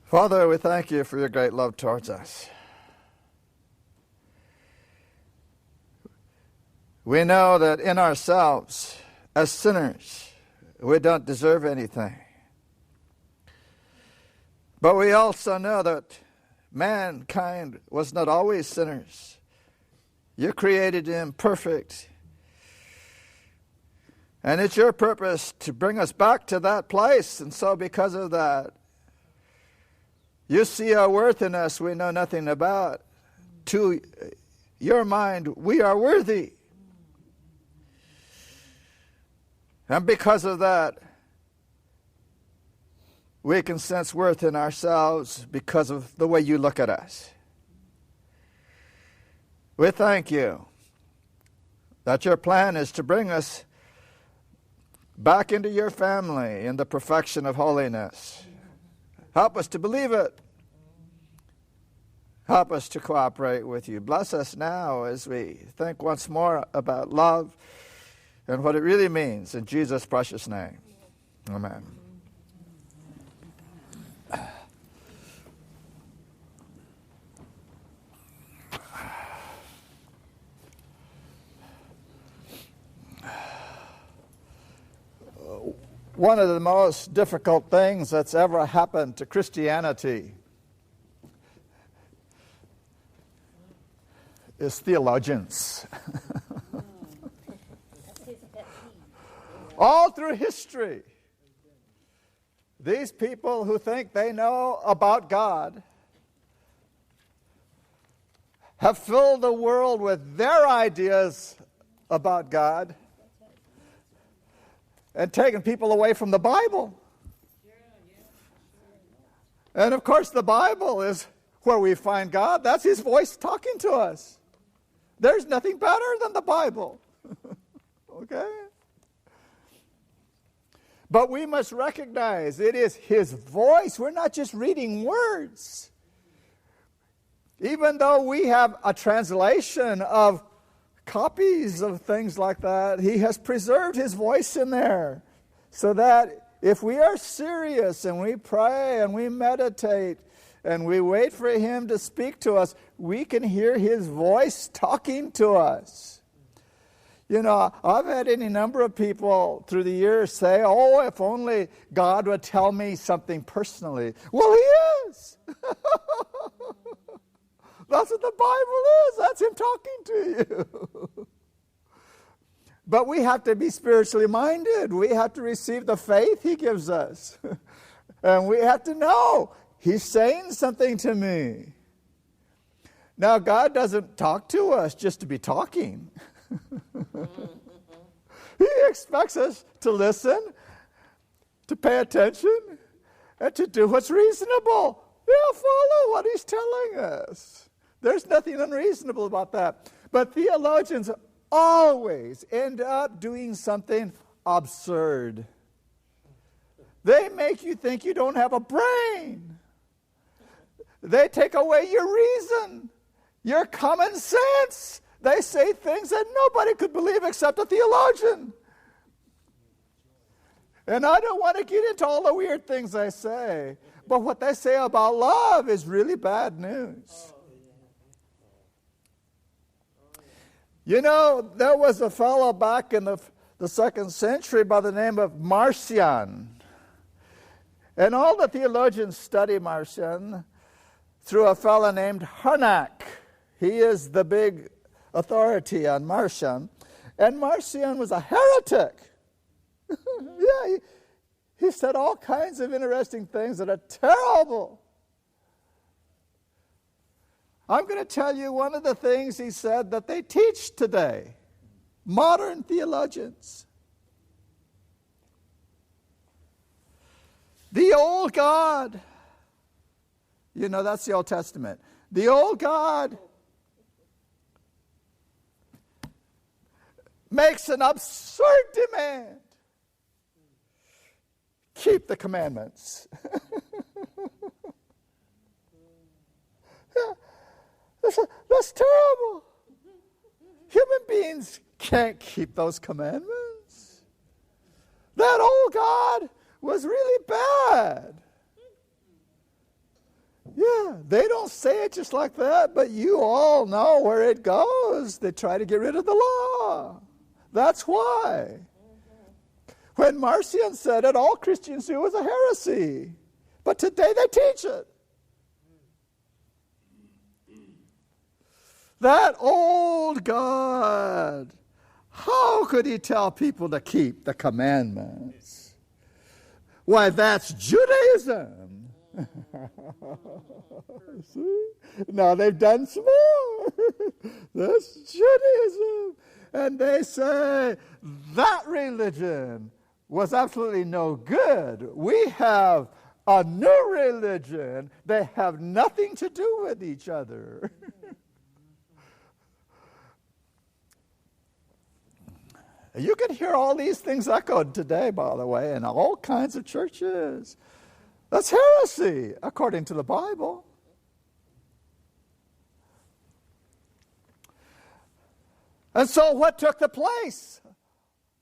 Father, we thank you for your great love towards us. We know that in ourselves, as sinners, we don't deserve anything. But we also know that mankind was not always sinners. You created him perfect. And it's your purpose to bring us back to that place. And so because of that, you see a worth in us we know nothing about. To your mind, we are worthy. And because of that, we can sense worth in ourselves because of the way you look at us. We thank you that your plan is to bring us back into your family in the perfection of holiness. Help us to believe it. Help us to cooperate with you. Bless us now as we think once more about love and what it really means. In Jesus' precious name. Amen. One of the most difficult things that's ever happened to Christianity is theologians. All through history, these people who think they know about God have filled the world with their ideas about God and taken people away from the Bible. And of course the Bible is where we find God. That's his voice talking to us. There's nothing better than the Bible. Okay? But we must recognize it is his voice. We're not just reading words. Even though we have a translation of copies of things like that, he has preserved his voice in there so that if we are serious and we pray and we meditate and we wait for him to speak to us, we can hear his voice talking to us. You know, I've had any number of people through the years say, oh, if only God would tell me something personally. Well, he is. That's what the Bible is. That's him talking to you. But we have to be spiritually minded. We have to receive the faith he gives us. And we have to know he's saying something to me. Now, God doesn't talk to us just to be talking. He expects us to listen, to pay attention, and to do what's reasonable. Yeah, follow what he's telling us. There's nothing unreasonable about that. But theologians always end up doing something absurd. They make you think you don't have a brain. They take away your reason, your common sense. They say things that nobody could believe except a theologian. And I don't want to get into all the weird things they say. But what they say about love is really bad news. You know, there was a fellow back in the second century by the name of Marcion. And all the theologians study Marcion through a fellow named Harnack. He is the big authority on Marcion. And Marcion was a heretic. Yeah, he said all kinds of interesting things that are terrible. I'm going to tell you one of the things he said that they teach today, modern theologians. The old God, you know, that's the Old Testament. The old God makes an absurd demand. Keep the commandments. Yeah, that's terrible. Human beings can't keep those commandments. That old God was really bad. they don't say it just like that, but you all know where it goes. They try to get rid of the law. That's why. When Marcion said it, all Christians knew it was a heresy. But today they teach it. That old God, how could he tell people to keep the commandments? Why, that's Judaism. See? Now they've done some more. That's Judaism. And they say that religion was absolutely no good. We have a new religion. They have nothing to do with each other. You can hear all these things echoed today, by the way, in all kinds of churches. That's heresy, according to the Bible. And so what took the place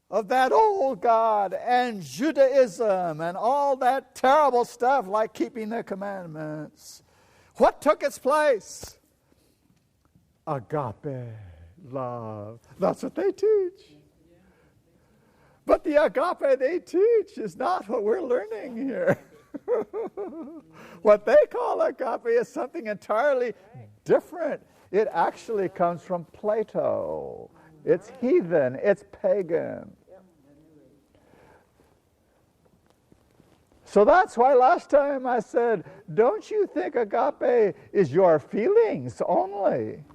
of that old God and Judaism and all that terrible stuff like keeping the commandments? What took its place? Agape, love. That's what they teach. But the agape they teach is not what we're learning here. What they call agape is something entirely different. It actually comes from Plato. It's heathen. It's pagan. So that's why last time I said, don't you think agape is your feelings only?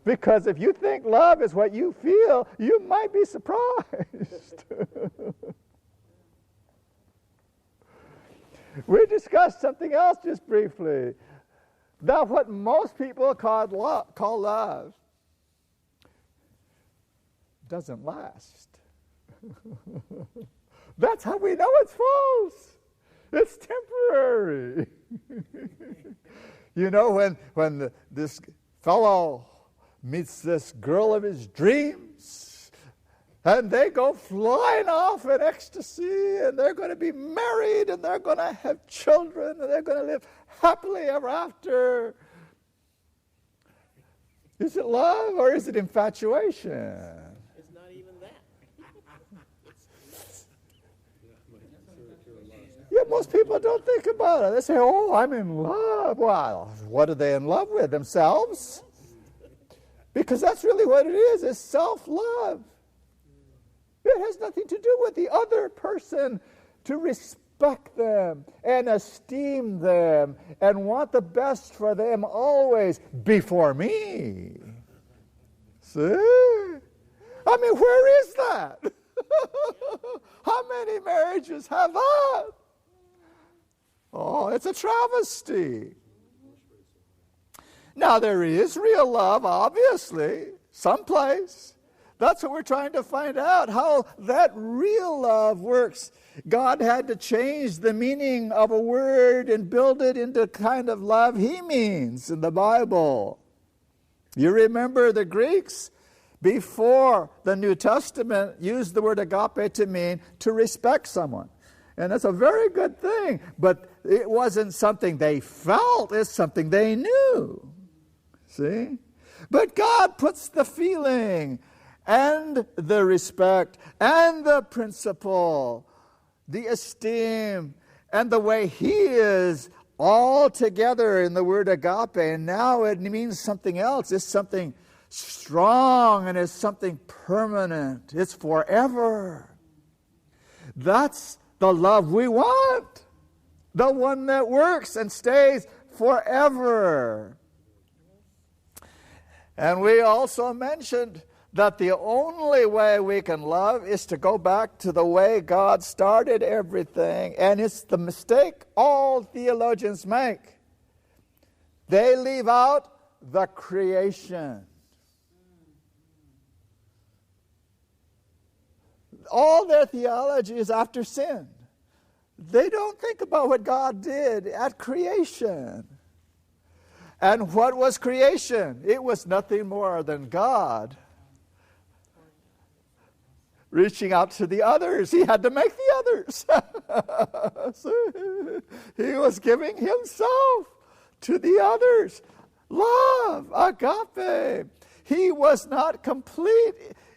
Because if you think love is what you feel, you might be surprised. We discussed something else just briefly. That what most people call love doesn't last. That's how we know it's false. It's temporary. You know, when this fellow meets this girl of his dreams, and they go flying off in ecstasy, and they're going to be married, and they're going to have children, and they're going to live happily ever after. Is it love or is it infatuation? It's not even that. Yeah, most people don't think about it. They say, oh, I'm in love. Well, what are they in love with? Themselves? Because that's really what it is. It's self-love. It has nothing to do with the other person. To respect them and esteem them and want the best for them always before me. See? I mean, where is that? How many marriages have that? Oh, it's a travesty. Now, there is real love, obviously, someplace. That's what we're trying to find out, how that real love works. God had to change the meaning of a word and build it into the kind of love he means in the Bible. You remember the Greeks before the New Testament used the word agape to mean to respect someone. And that's a very good thing, but it wasn't something they felt, it's something they knew. See? But God puts the feeling and the respect and the principle, the esteem, and the way he is all together in the word agape. And now it means something else. It's something strong and it's something permanent. It's forever. That's the love we want. The one that works and stays forever. And we also mentioned that the only way we can love is to go back to the way God started everything. And it's the mistake all theologians make. They leave out the creation. All their theology is after sin. They don't think about what God did at creation. And what was creation? It was nothing more than God reaching out to the others. He had to make the others. He was giving himself to the others. Love, agape. He was not complete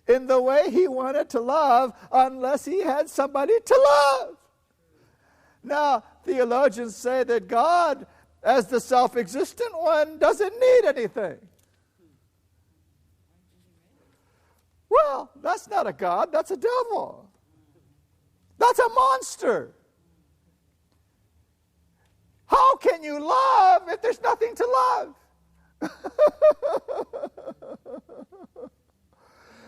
in the way he wanted to love unless he had somebody to love. Now, theologians say that God, as the self-existent one, doesn't need anything. Well, that's not a God, that's a devil. That's a monster. How can you love if there's nothing to love?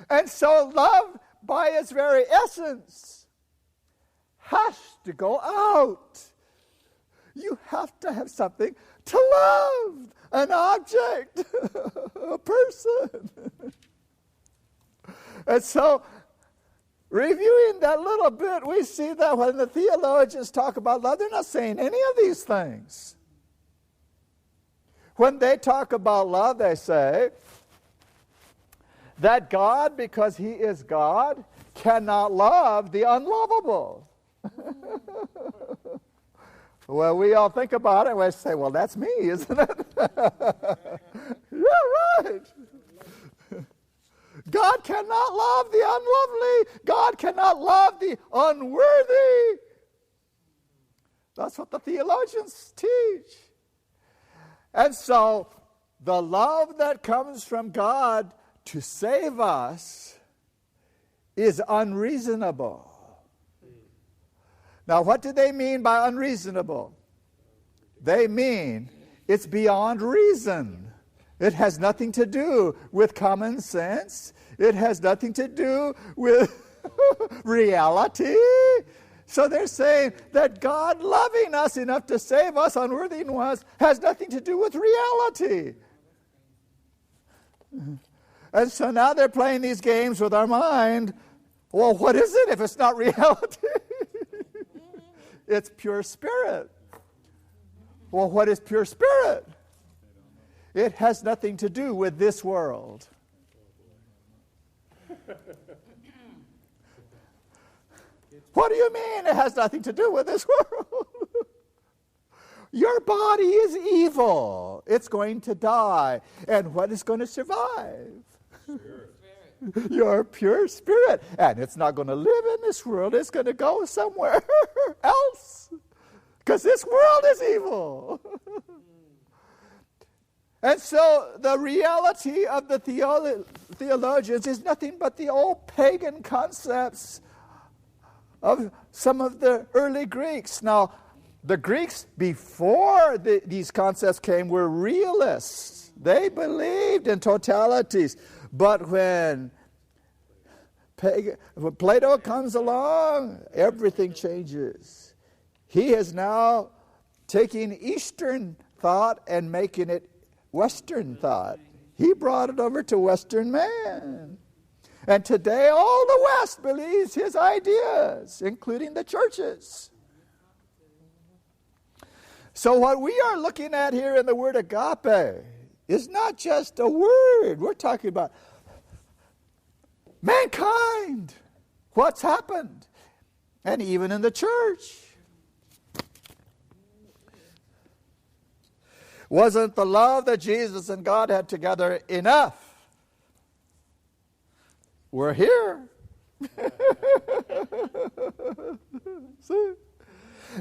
And so love, by its very essence, has to go out. You have to have something to love, an object, a person. And so, reviewing that little bit, we see that when the theologians talk about love, they're not saying any of these things. When they talk about love, they say that God, because he is God, cannot love the unlovable. Well, we all think about it and we say, well, that's me, isn't it? Yeah, right. God cannot love the unlovely. God cannot love the unworthy. That's what the theologians teach. And so, the love that comes from God to save us is unreasonable. Now, what do they mean by unreasonable? They mean it's beyond reason. It has nothing to do with common sense. It has nothing to do with reality. So they're saying that God loving us enough to save us unworthy ones has nothing to do with reality. And so now they're playing these games with our mind. Well, what is it if it's not reality? It's pure spirit. Well, what is pure spirit? It has nothing to do with this world. What do you mean it has nothing to do with this world? Your body is evil. It's going to die. And what is going to survive? Your pure spirit. And it's not going to live in this world. It's going to go somewhere else. Because this world is evil. And so the reality of the theologians is nothing but the old pagan concepts of some of the early Greeks. Now, the Greeks, before these concepts came, were realists. They believed in totalities. But when Plato comes along, everything changes. He is now taking Eastern thought and making it Western thought. He brought it over to Western man. And today all the West believes his ideas, including the churches. So what we are looking at here in the word agape is not just a word. We're talking about mankind. What's happened? And even in the church. Wasn't the love that Jesus and God had together enough? We're here. See?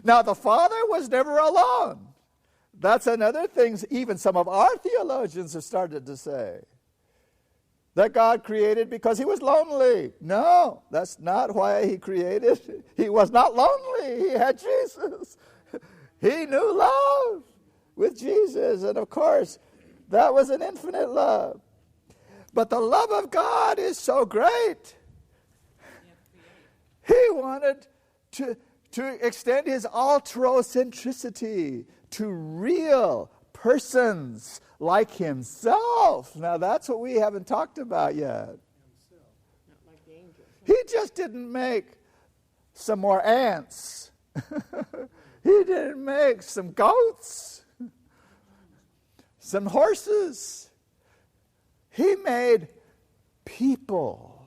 Now, the Father was never alone. That's another thing even some of our theologians have started to say. That God created because he was lonely. No, that's not why he created. He was not lonely. He had Jesus. He knew love with Jesus. And of course, that was an infinite love. But the love of God is so great. He wanted to extend his altrocentricity to real persons like himself. Now that's what we haven't talked about yet. He just didn't make some more ants. He didn't make some goats, some horses. He made people,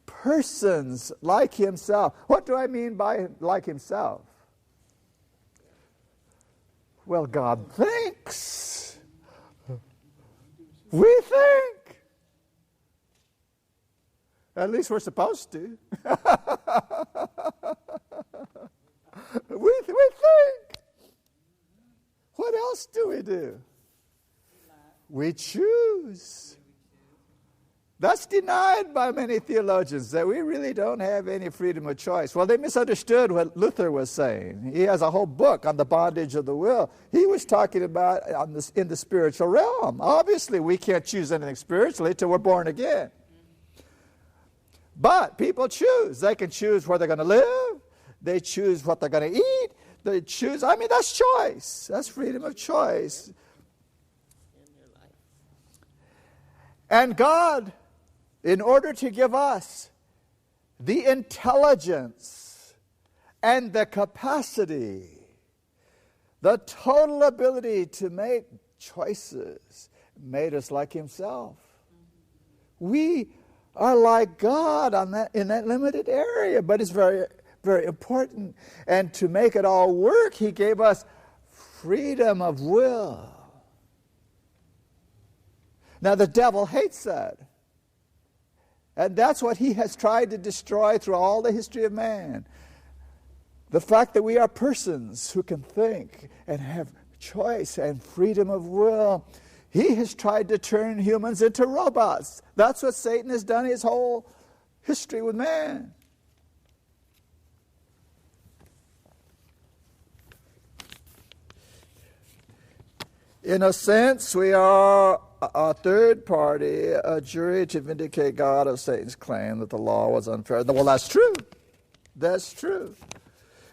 persons like himself. What do I mean by like himself? Well, God thinks. We think. At least we're supposed to. We think. What else do we do? We choose. That's denied by many theologians, that we really don't have any freedom of choice. Well, they misunderstood what Luther was saying. He has a whole book on the bondage of the will. He was talking about in the spiritual realm. Obviously, we can't choose anything spiritually till we're born again. But people choose. They can choose where they're going to live. They choose what they're going to eat. They choose, that's choice. That's freedom of choice. And God, in order to give us the intelligence and the capacity, the total ability to make choices, made us like Himself. We are like God in that limited area, but it's very, very important. And to make it all work, He gave us freedom of will. Now, the devil hates that. And that's what he has tried to destroy through all the history of man. The fact that we are persons who can think and have choice and freedom of will. He has tried to turn humans into robots. That's what Satan has done his whole history with man. In a sense, we are a third party, a jury to vindicate God of Satan's claim that the law was unfair. Well, that's true. That's true.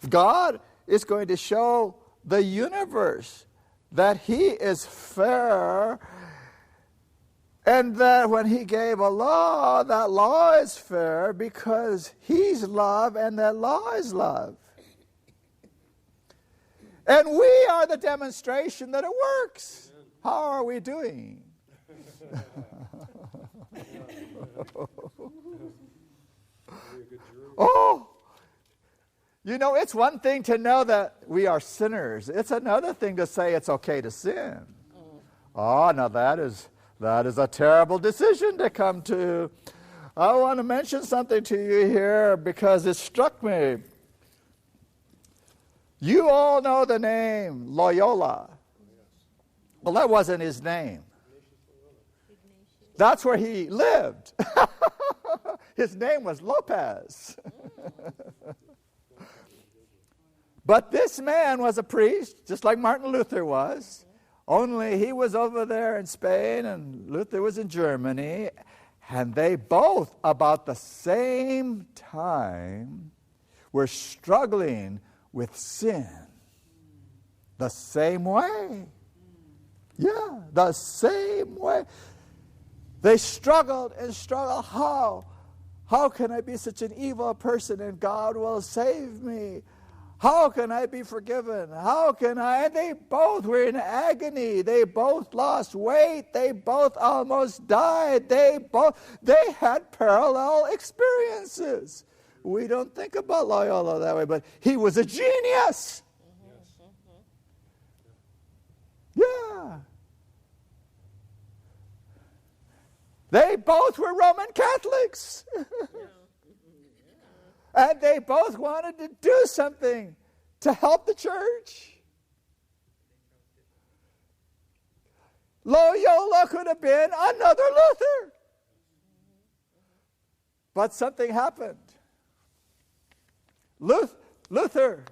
God is going to show the universe that He is fair, and that when He gave a law, that law is fair because He's love and that law is love. And we are the demonstration that it works. How are we doing? Oh, it's one thing to know that we are sinners. It's another thing to say it's okay to sin. Oh, now that is a terrible decision to come to. I want to mention something to you here because it struck me. You all know the name Loyola. Well, that wasn't his name. That's where he lived. His name was Lopez. But this man was a priest, just like Martin Luther was. Only he was over there in Spain and Luther was in Germany. And they both, about the same time, were struggling with sin. The same way. Yeah, the same way. They struggled and struggled. How can I be such an evil person and God will save me? How can I be forgiven? How can I? And they both were in agony. They both lost weight. They both almost died. They had parallel experiences. We don't think about Loyola that way, but he was a genius. Yeah. They both were Roman Catholics. And they both wanted to do something to help the church. Loyola could have been another Luther. But something happened. Luther,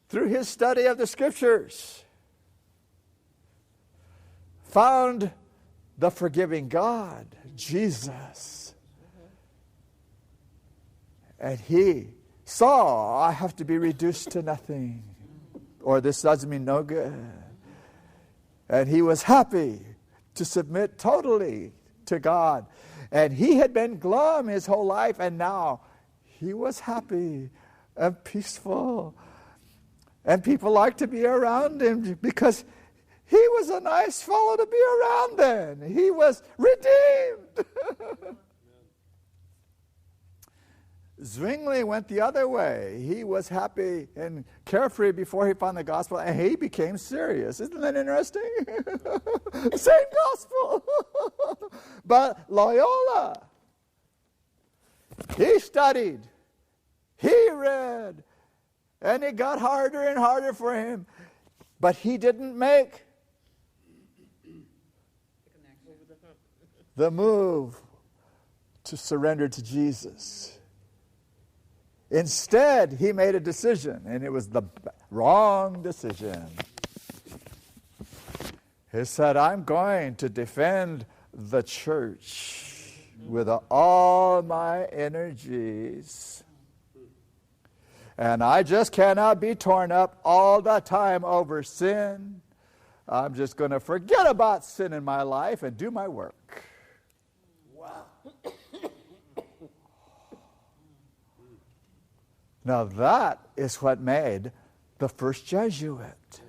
through his study of the Scriptures, found the forgiving God, Jesus. And he saw, I have to be reduced to nothing, or this does me no good. And he was happy to submit totally to God. And he had been glum his whole life, and now he was happy and peaceful. And people liked to be around him because he was a nice fellow to be around then. He was redeemed. Zwingli went the other way. He was happy and carefree before he found the gospel, and he became serious. Isn't that interesting? Same gospel. But Loyola, he studied, he read, and it got harder and harder for him. But he didn't make the move to surrender to Jesus. Instead, he made a decision, and it was the wrong decision. He said, I'm going to defend the church with all my energies. And I just cannot be torn up all the time over sin. I'm just going to forget about sin in my life and do my work. Wow. Now that is what made the first Jesuit.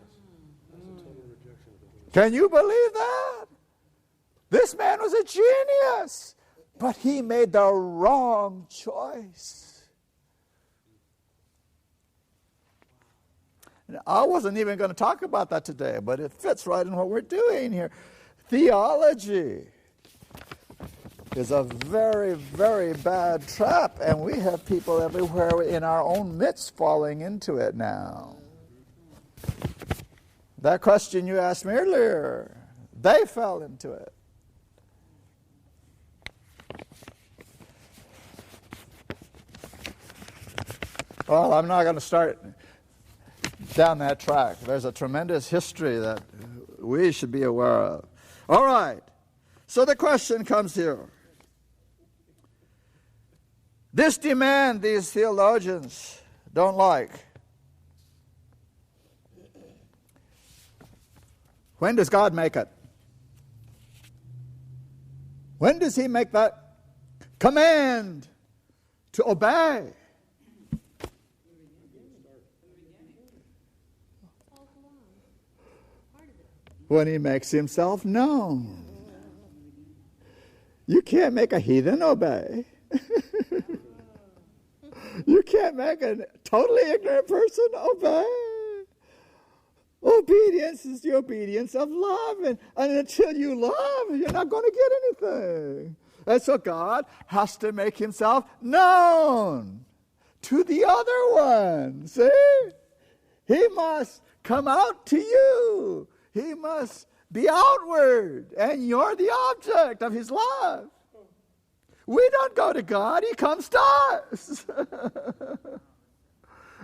Can you believe that? This man was a genius, but he made the wrong choice. And I wasn't even going to talk about that today, but it fits right in what we're doing here. Theology is a very, very bad trap, and we have people everywhere in our own midst falling into it now. That question you asked me earlier, they fell into it. Well, I'm not going to start down that track. There's a tremendous history that we should be aware of. All right. So the question comes here. This demand these theologians don't like. When does God make it? When does he make that command to obey? When he makes himself known. You can't make a heathen obey. You can't make a totally ignorant person obey. Obedience is the obedience of love. And until you love, you're not going to get anything. And so God has to make himself known to the other one. See? He must come out to you. He must be outward. And you're the object of his love. We don't go to God, he comes to us.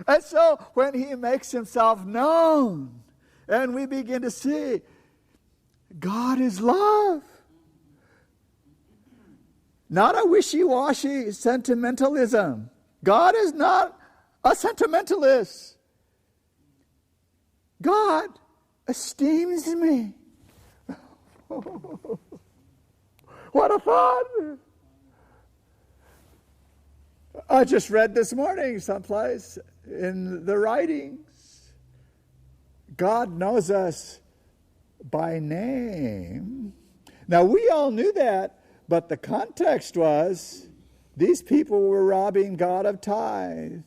And so when he makes himself known, and we begin to see God is love. Not a wishy-washy sentimentalism. God is not a sentimentalist. God esteems me. What a thought! I just read this morning someplace in the writings. God knows us by name. Now, we all knew that, but the context was these people were robbing God of tithe.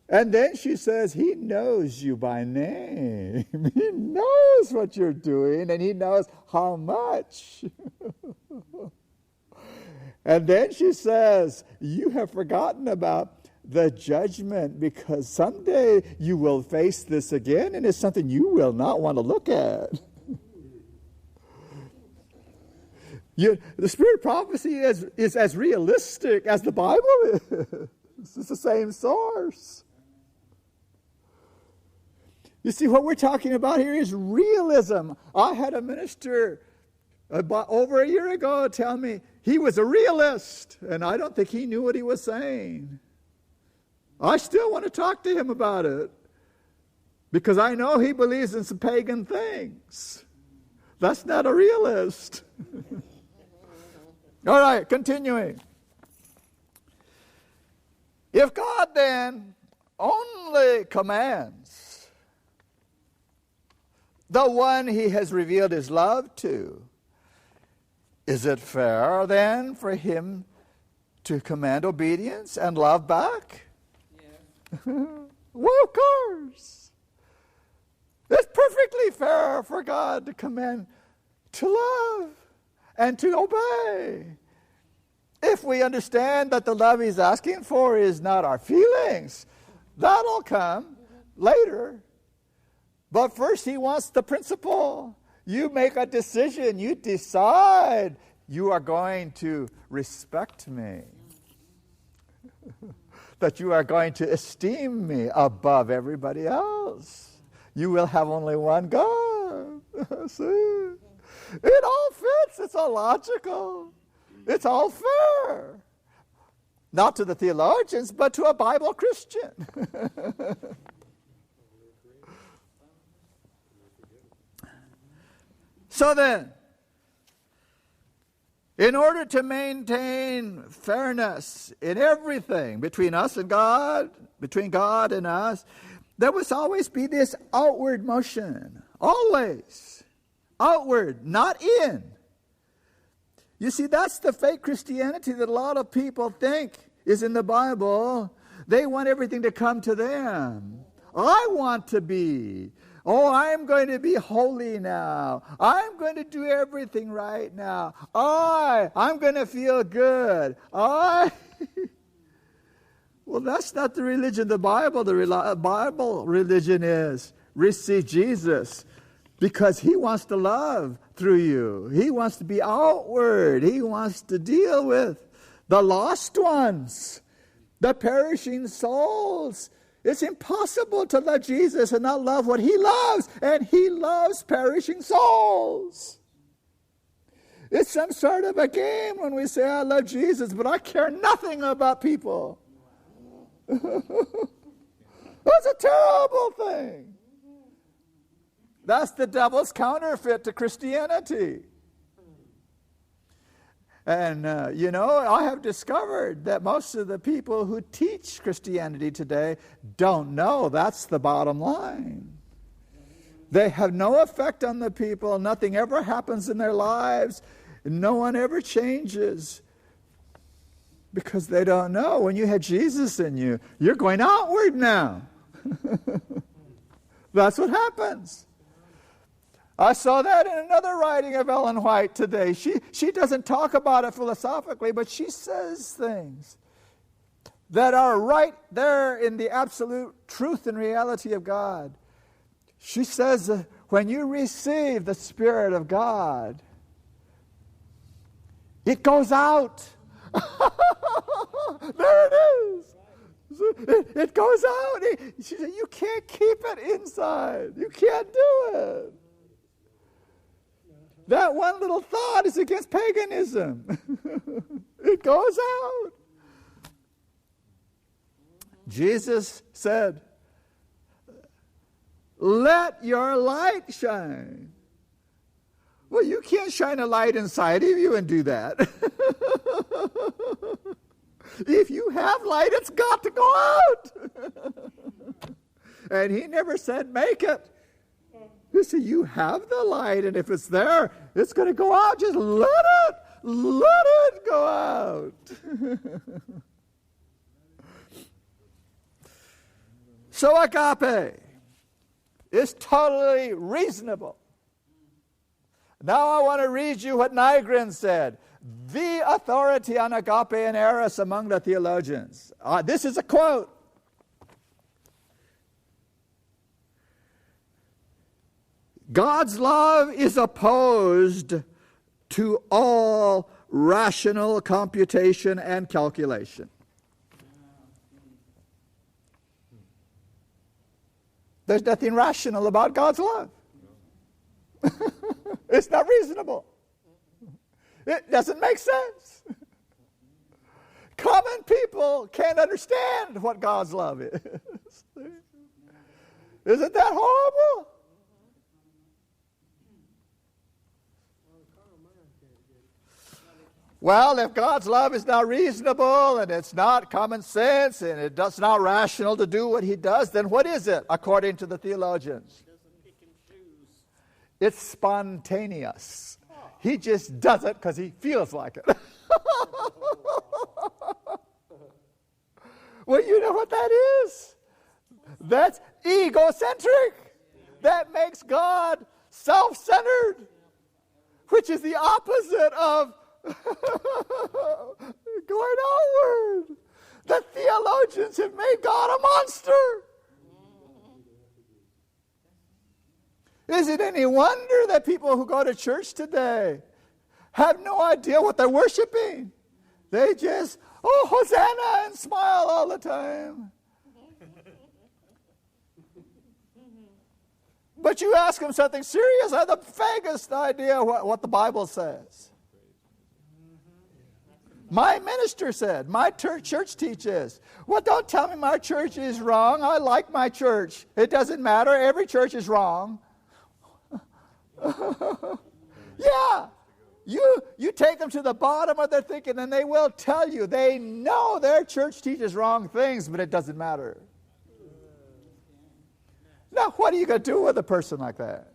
And then she says, he knows you by name. He knows what you're doing, and he knows how much. And then she says, you have forgotten about the judgment, because someday you will face this again, and it's something you will not want to look at. The spirit of prophecy is as realistic as the Bible is. It's the same source. You see, what we're talking about here is realism. I had a minister about over a year ago tell me he was a realist, and I don't think he knew what he was saying. I still want to talk to him about it, because I know he believes in some pagan things. That's not a realist. All right, continuing. If God then only commands the one he has revealed his love to, is it fair then for him to command obedience and love back? Yeah. Well, of course. It's perfectly fair for God to command to love and to obey. If we understand that the love He's asking for is not our feelings, that'll come later. But first He wants the principle. You make a decision. You decide you are going to respect me. That you are going to esteem me above everybody else. You will have only one God. See? It all fits. It's all logical. It's all fair. Not to the theologians, but to a Bible Christian. So then, in order to maintain fairness in everything between us and God, between God and us, there must always be this outward motion. Always. Outward, not in. You see, that's the fake Christianity that a lot of people think is in the Bible. They want everything to come to them. I want to be. Oh, I'm going to be holy now. I'm going to do everything right now. I'm going to feel good. Well, that's not the religion of the Bible. The Bible religion is receive Jesus because He wants to love through you. He wants to be outward. He wants to deal with the lost ones, the perishing souls. It's impossible to love Jesus and not love what He loves, and He loves perishing souls. It's some sort of a game when we say, I love Jesus, but I care nothing about people. That's a terrible thing. That's the devil's counterfeit to Christianity. And, I have discovered that most of the people who teach Christianity today don't know that's the bottom line. They have no effect on the people. Nothing ever happens in their lives. No one ever changes because they don't know. When you have Jesus in you, you're going outward now. That's what happens. I saw that in another writing of Ellen White today. She doesn't talk about it philosophically, but she says things that are right there in the absolute truth and reality of God. She says, when you receive the Spirit of God, it goes out. There it is. It goes out. She said, you can't keep it inside. You can't do it. That one little thought is against paganism. It goes out. Jesus said, let your light shine. Well, you can't shine a light inside of you and do that. If you have light, it's got to go out. And He never said make it. You see, you have the light, and if it's there, it's going to go out. Just let it go out. So agape is totally reasonable. Now I want to read you what Nygren said. The authority on agape and eros among the theologians. This is a quote. God's love is opposed to all rational computation and calculation. There's nothing rational about God's love. It's not reasonable. It doesn't make sense. Common people can't understand what God's love is. Isn't that horrible? Well, if God's love is not reasonable and it's not common sense and it's not rational to do what He does, then what is it, according to the theologians? It's spontaneous. He just does it because He feels like it. Well, you know what that is? That's egocentric. That makes God self-centered, which is the opposite of going outward. The theologians have made God a monster. Is it any wonder that people who go to church today have no idea what they're worshiping? They just, oh, Hosanna, and smile all the time. But you ask them something serious, I have the vaguest idea what the Bible says. My minister said, my church teaches. Well, don't tell me my church is wrong. I like my church. It doesn't matter. Every church is wrong. Yeah. You take them to the bottom of their thinking and they will tell you. They know their church teaches wrong things, but it doesn't matter. Now, what are you going to do with a person like that?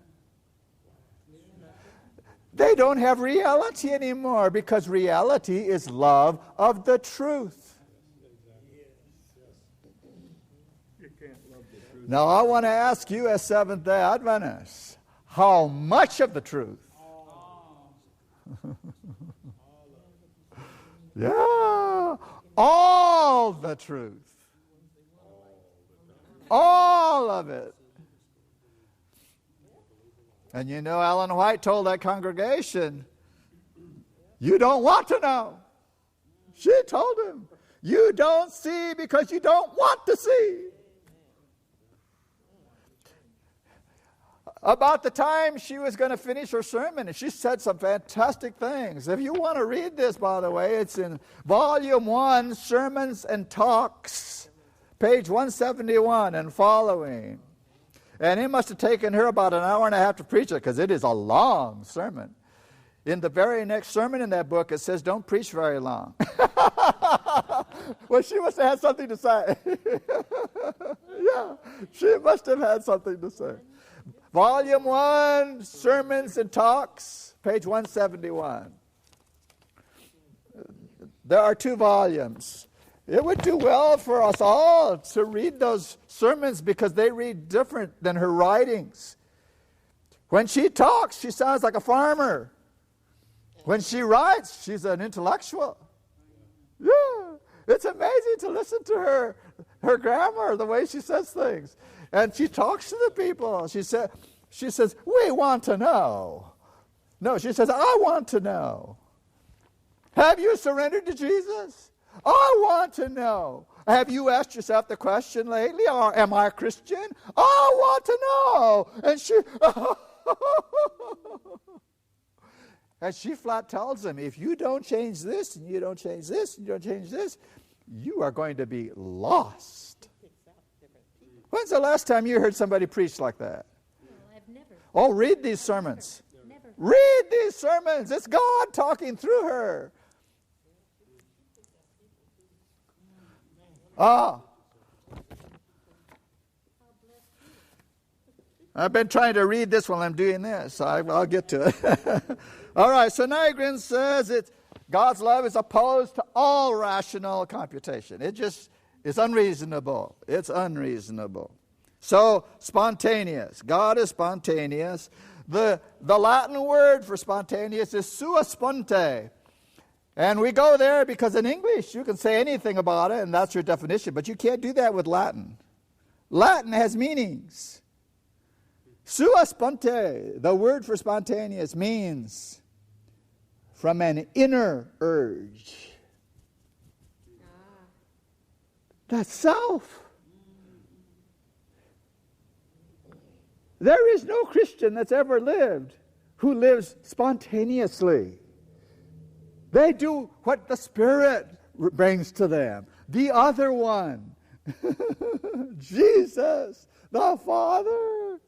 They don't have reality anymore because reality is love of the truth. Now, I want to ask you as Seventh-day Adventists, how much of the truth? Yeah, all the truth. All of it. And you know, Ellen White told that congregation, you don't want to know. She told him, you don't see because you don't want to see. About the time she was going to finish her sermon, and she said some fantastic things. If you want to read this, by the way, it's in Volume 1, Sermons and Talks, page 171 and following. And it must have taken her about an hour and a half to preach it because it is a long sermon. In the very next sermon in that book, it says, don't preach very long. Well, she must have had something to say. Yeah, she must have had something to say. Volume 1, Sermons and Talks, page 171. There are 2 volumes. It would do well for us all to read those sermons because they read different than her writings. When she talks, she sounds like a farmer. When she writes, she's an intellectual. Yeah, it's amazing to listen to her grammar, the way she says things. And she talks to the people. She says, we want to know. No, she says, I want to know. Have you surrendered to Jesus? I want to know. Have you asked yourself the question lately, or am I a Christian? I want to know. And she flat tells him, if you don't change this, and you don't change this, and you don't change this, you are going to be lost. When's the last time you heard somebody preach like that? No, I've never. Oh, read these sermons. Never. Read these sermons. It's God talking through her. I've been trying to read this while I'm doing this, so I'll get to it. All right, so Nygren says God's love is opposed to all rational computation. It just is unreasonable. It's unreasonable. So, spontaneous. God is spontaneous. The Latin word for spontaneous is sua sponte. And we go there because in English you can say anything about it, and that's your definition, but you can't do that with Latin. Latin has meanings. Sua sponte, the word for spontaneous, means from an inner urge. That's self. There is no Christian that's ever lived who lives spontaneously. They do what the Spirit brings to them. The other one, Jesus, the Father,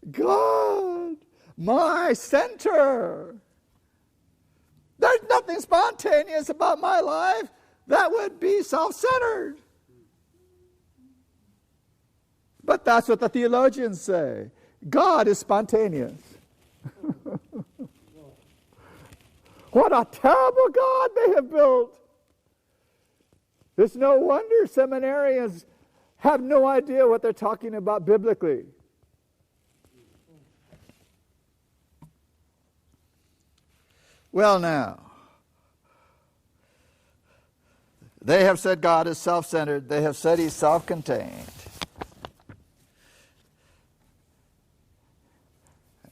God, my center. There's nothing spontaneous about my life. That would be self-centered. But that's what the theologians say. God is spontaneous. What a terrible God they have built. It's no wonder seminarians have no idea what they're talking about biblically. Well, now, they have said God is self-centered. They have said he's self-contained.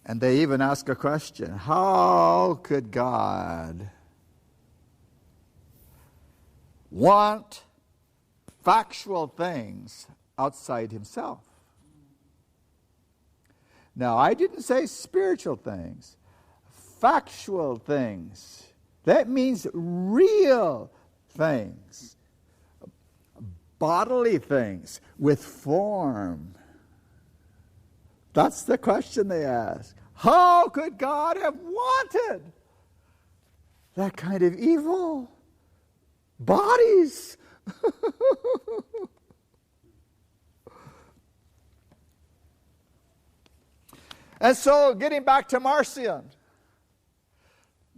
And they even ask a question: how could God want factual things outside himself? Now, I didn't say spiritual things. Factual things. That means real things. Bodily things with form. That's the question they ask. How could God have wanted that kind of evil? Bodies. And so, getting back to Marcion.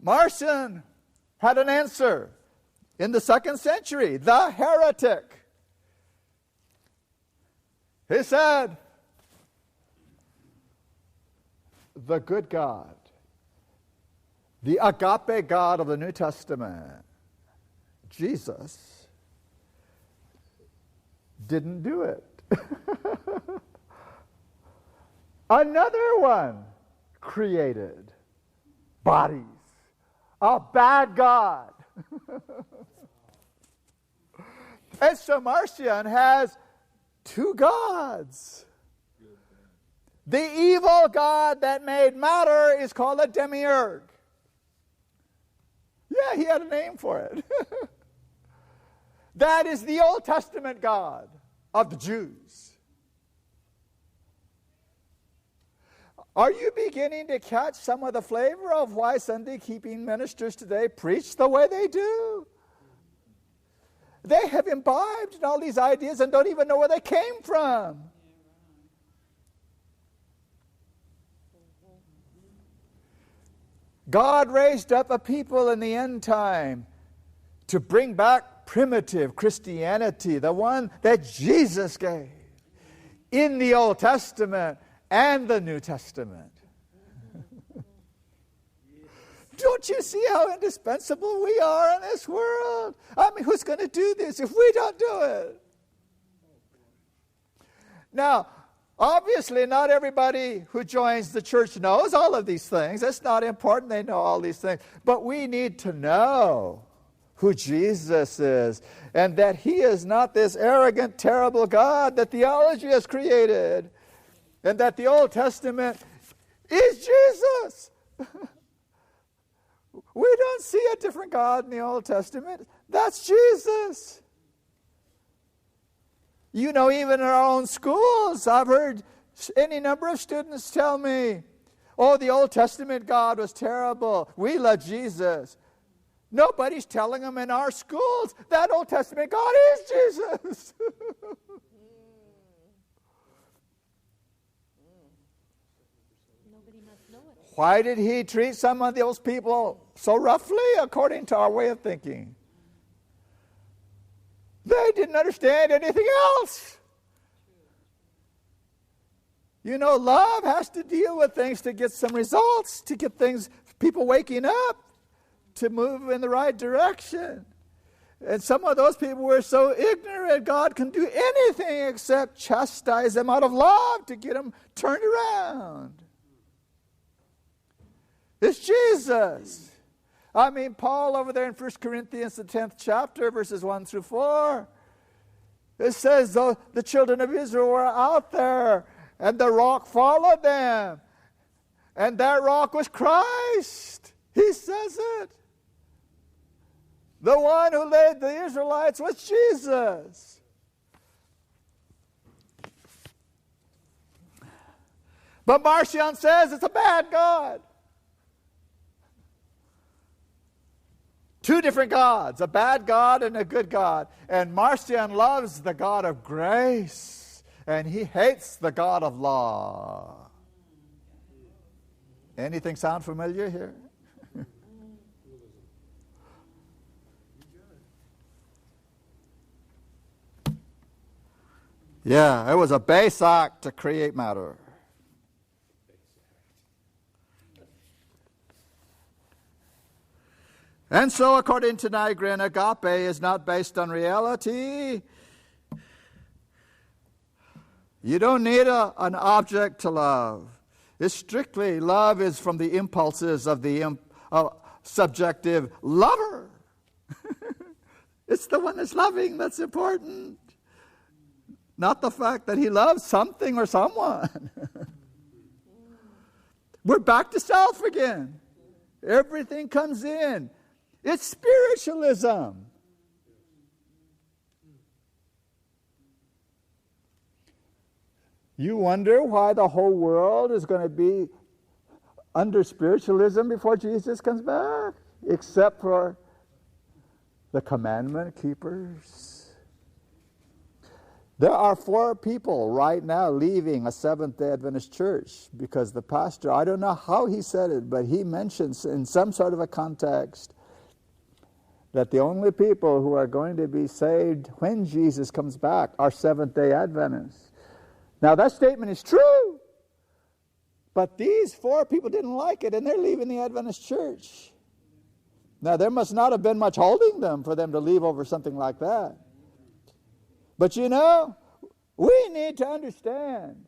Marcion had an answer in the 2nd century, the heretic. He said, the good God, the Agape God of the New Testament, Jesus, didn't do it. Another one created bodies. A bad God. And so Marcion has two gods. The evil God that made matter is called a demiurge. Yeah, he had a name for it. That is the Old Testament God of the Jews. Are you beginning to catch some of the flavor of why Sunday-keeping ministers today preach the way they do? They have imbibed in all these ideas and don't even know where they came from. God raised up a people in the end time to bring back primitive Christianity, the one that Jesus gave in the Old Testament and the New Testament. Don't you see how indispensable we are in this world? I mean, who's going to do this if we don't do it? Now, obviously, not everybody who joins the church knows all of these things. It's not important they know all these things. But we need to know who Jesus is, and that he is not this arrogant, terrible God that theology has created, and that the Old Testament is Jesus. We don't see a different God in the Old Testament. That's Jesus. You know, even in our own schools, I've heard any number of students tell me, oh, the Old Testament God was terrible. We love Jesus. Nobody's telling them in our schools that Old Testament God is Jesus. Nobody must know it. Why did he treat some of those people so roughly, according to our way of thinking? They didn't understand anything else. You know, love has to deal with things to get some results, to get things, people waking up, to move in the right direction. And some of those people were so ignorant, God can do anything except chastise them out of love to get them turned around. It's Jesus. I mean, Paul over there in 1 Corinthians, the 10th chapter, verses 1 through 4, it says, though the children of Israel were out there, and the rock followed them, and that rock was Christ. He says it. The one who led the Israelites was Jesus. But Marcion says it's a bad God. Two different gods, a bad God and a good God. And Marcion loves the God of grace, and he hates the God of law. Anything sound familiar here? You got it. Yeah, it was a base act to create matter. And so, according to Nygren, agape is not based on reality. You don't need an object to love. It's strictly, love is from the impulses of the subjective lover. It's the one that's loving that's important. Not the fact that he loves something or someone. We're back to self again. Everything comes in. It's spiritualism. You wonder why the whole world is going to be under spiritualism before Jesus comes back, except for the commandment keepers. There are 4 people right now leaving a Seventh-day Adventist church because the pastor, I don't know how he said it, but he mentions in some sort of a context that the only people who are going to be saved when Jesus comes back are Seventh-day Adventists. Now that statement is true, but these 4 people didn't like it and they're leaving the Adventist church. Now there must not have been much holding them for them to leave over something like that. But you know, we need to understand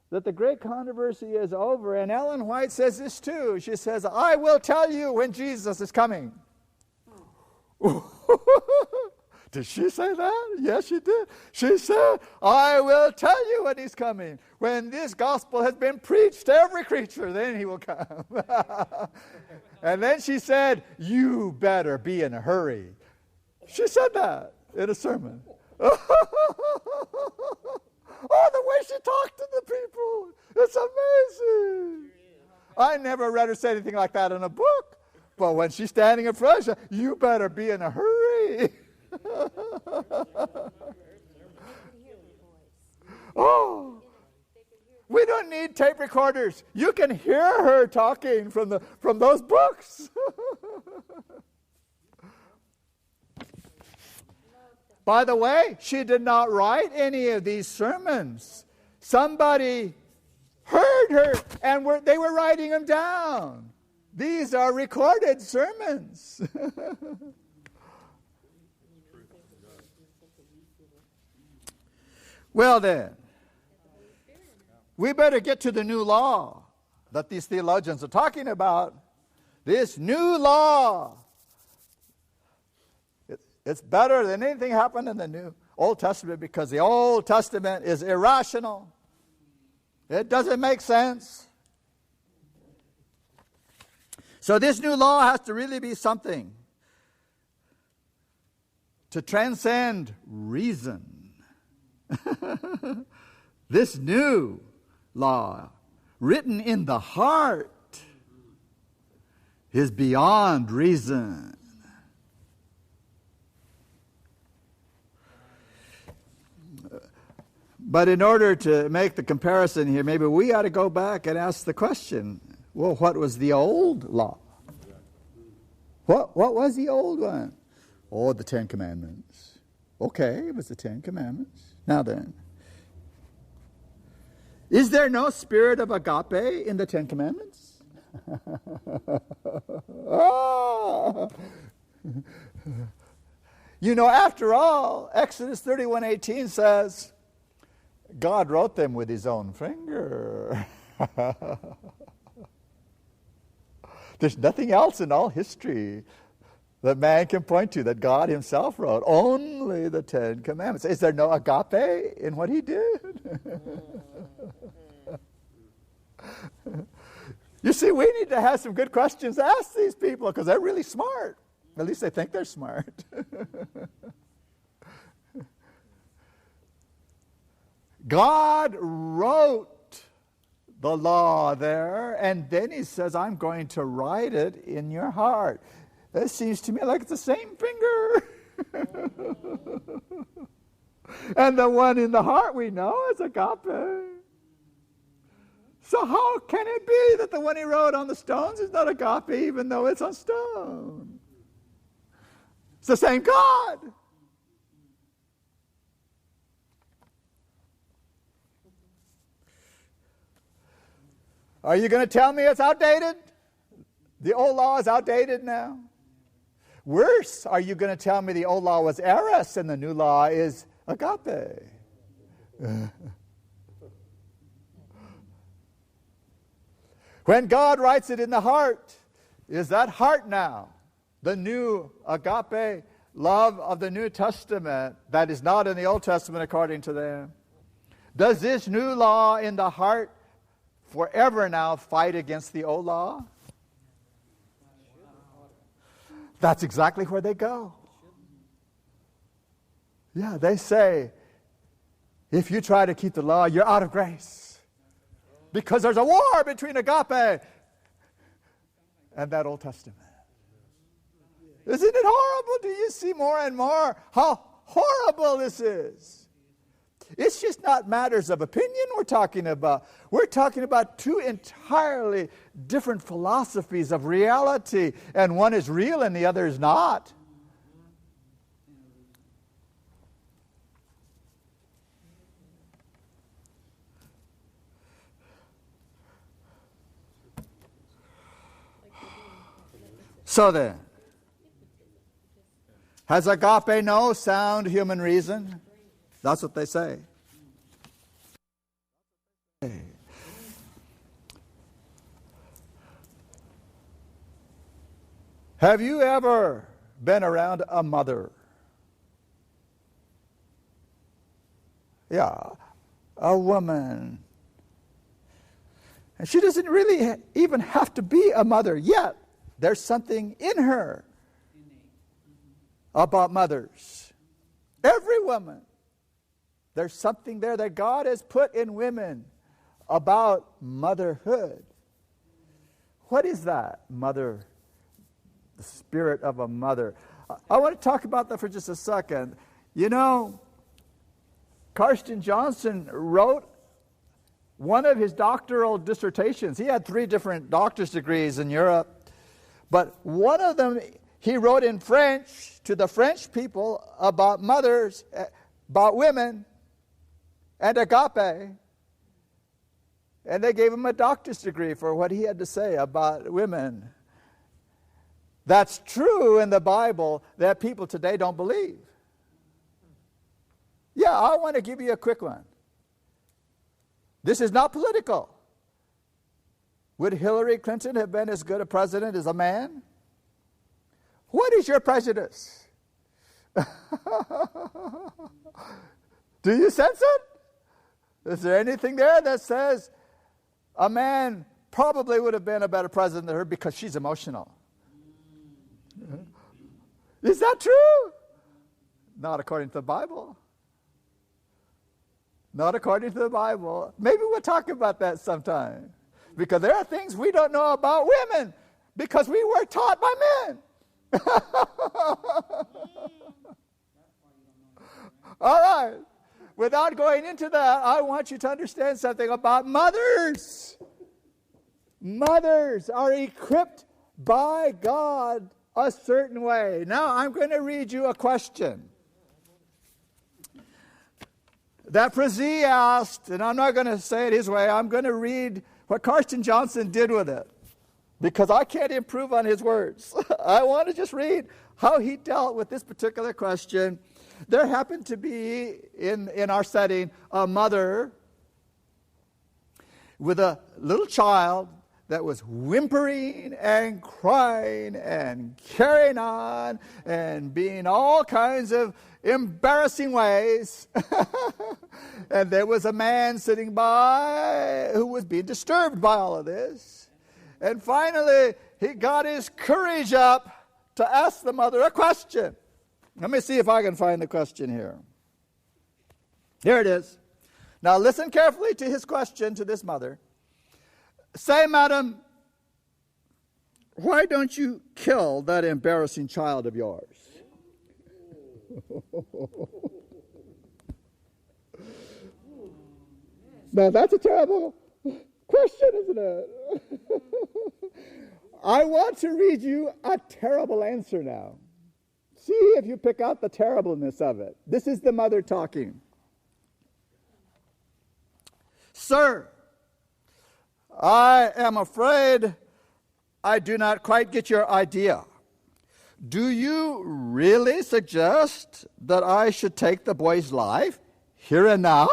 that the great controversy is over, and Ellen White says this too. She says, I will tell you when Jesus is coming. Did she say that? Yes, she did. She said, I will tell you when he's coming. When this gospel has been preached to every creature, then he will come. And then she said, you better be in a hurry. She said that in a sermon. Oh, the way she talked to the people. It's amazing. I never read her say anything like that in a book. But when she's standing in front, she said, you better be in a hurry. Oh, we don't need tape recorders. You can hear her talking from those books. By the way, she did not write any of these sermons. Somebody heard her and they were writing them down. These are recorded sermons. Well then, we better get to the new law that these theologians are talking about. This new law. It's better than anything happened in the New Old Testament because the Old Testament is irrational. It doesn't make sense. So this new law has to really be something to transcend reason. This new law, written in the heart, is beyond reason. But in order to make the comparison here, maybe we ought to go back and ask the question, well, what was the old law? What was the old one? Oh, the 10 Commandments. Okay, it was the 10 Commandments. Now then, is there no spirit of agape in the 10 Commandments? Oh. You know, after all, Exodus 31:18 says, God wrote them with his own finger. There's nothing else in all history that man can point to that God himself wrote. Only the 10 Commandments. Is there no agape in what he did? You see, we need to have some good questions to ask these people because they're really smart. At least they think they're smart. God wrote the law there, and then he says, I'm going to write it in your heart. It seems to me like it's the same finger. And the one in the heart we know is agape. So how can it be that the one he wrote on the stones is not agape even though it's on stone? It's the same God. Are you going to tell me it's outdated? The old law is outdated now? Worse, are you going to tell me the old law was eros and the new law is agape? When God writes it in the heart, is that heart now the new agape love of the New Testament that is not in the Old Testament according to them? Does this new law in the heart forever now fight against the old law? That's exactly where they go. Yeah, they say, if you try to keep the law, you're out of grace. Because there's a war between agape and that Old Testament. Isn't it horrible? Do you see more and more how horrible this is? It's just not matters of opinion we're talking about. We're talking about two entirely different philosophies of reality, and one is real and the other is not. So then, has agape no sound human reason? That's what they say. Have you ever been around a mother? Yeah, a woman. And she doesn't really even have to be a mother yet. There's something in her about mothers. Every woman. There's something there that God has put in women about motherhood. What is that, mother? The spirit of a mother. I want to talk about that for just a second. You know, Karsten Johnson wrote one of his doctoral dissertations. He had 3 different doctor's degrees in Europe. But one of them he wrote in French to the French people about mothers, about women, and agape. And they gave him a doctor's degree for what he had to say about women. That's true in the Bible that people today don't believe. Yeah, I want to give you a quick one. This is not political. Would Hillary Clinton have been as good a president as a man? What is your prejudice? Do you sense it? Is there anything there that says a man probably would have been a better president than her because she's emotional? Is that true? Not according to the Bible. Not according to the Bible. Maybe we'll talk about that sometime. Because there are things we don't know about women because we were taught by men. All right. Without going into that, I want you to understand something about mothers. Mothers are equipped by God a certain way. Now, I'm going to read you a question that Frazee asked, and I'm not going to say it his way. I'm going to read what Karsten Johnson did with it, because I can't improve on his words. I want to just read how he dealt with this particular question. There happened to be, in our setting, a mother with a little child that was whimpering and crying and carrying on and being all kinds of embarrassing ways. And there was a man sitting by who was being disturbed by all of this. And finally, he got his courage up to ask the mother a question. Let me see if I can find the question here. Here it is. Now listen carefully to his question to this mother. Say, madam, why don't you kill that embarrassing child of yours? Now that's a terrible question, isn't it? I want to read you a terrible answer now. See if you pick out the terribleness of it. This is the mother talking. Sir, I am afraid I do not quite get your idea. Do you really suggest that I should take the boy's life here and now?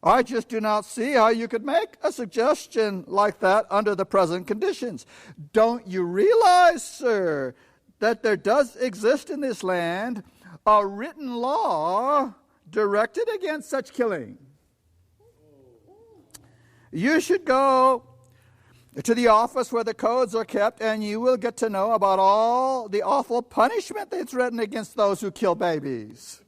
I just do not see how you could make a suggestion like that under the present conditions. Don't you realize, sir, that there does exist in this land a written law directed against such killing? You should go to the office where the codes are kept, and you will get to know about all the awful punishment that's written against those who kill babies.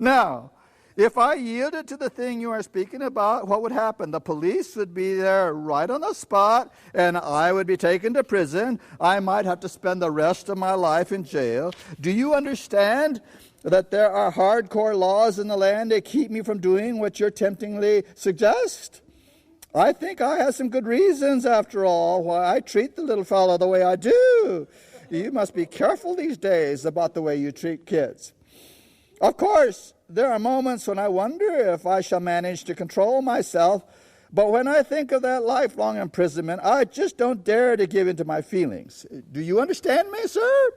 Now, if I yielded to the thing you are speaking about, what would happen? The police would be there right on the spot, and I would be taken to prison. I might have to spend the rest of my life in jail. Do you understand that there are hardcore laws in the land that keep me from doing what you temptingly suggest? I think I have some good reasons, after all, why I treat the little fellow the way I do. You must be careful these days about the way you treat kids. Of course, there are moments when I wonder if I shall manage to control myself, but when I think of that lifelong imprisonment, I just don't dare to give in to my feelings. Do you understand me, sir?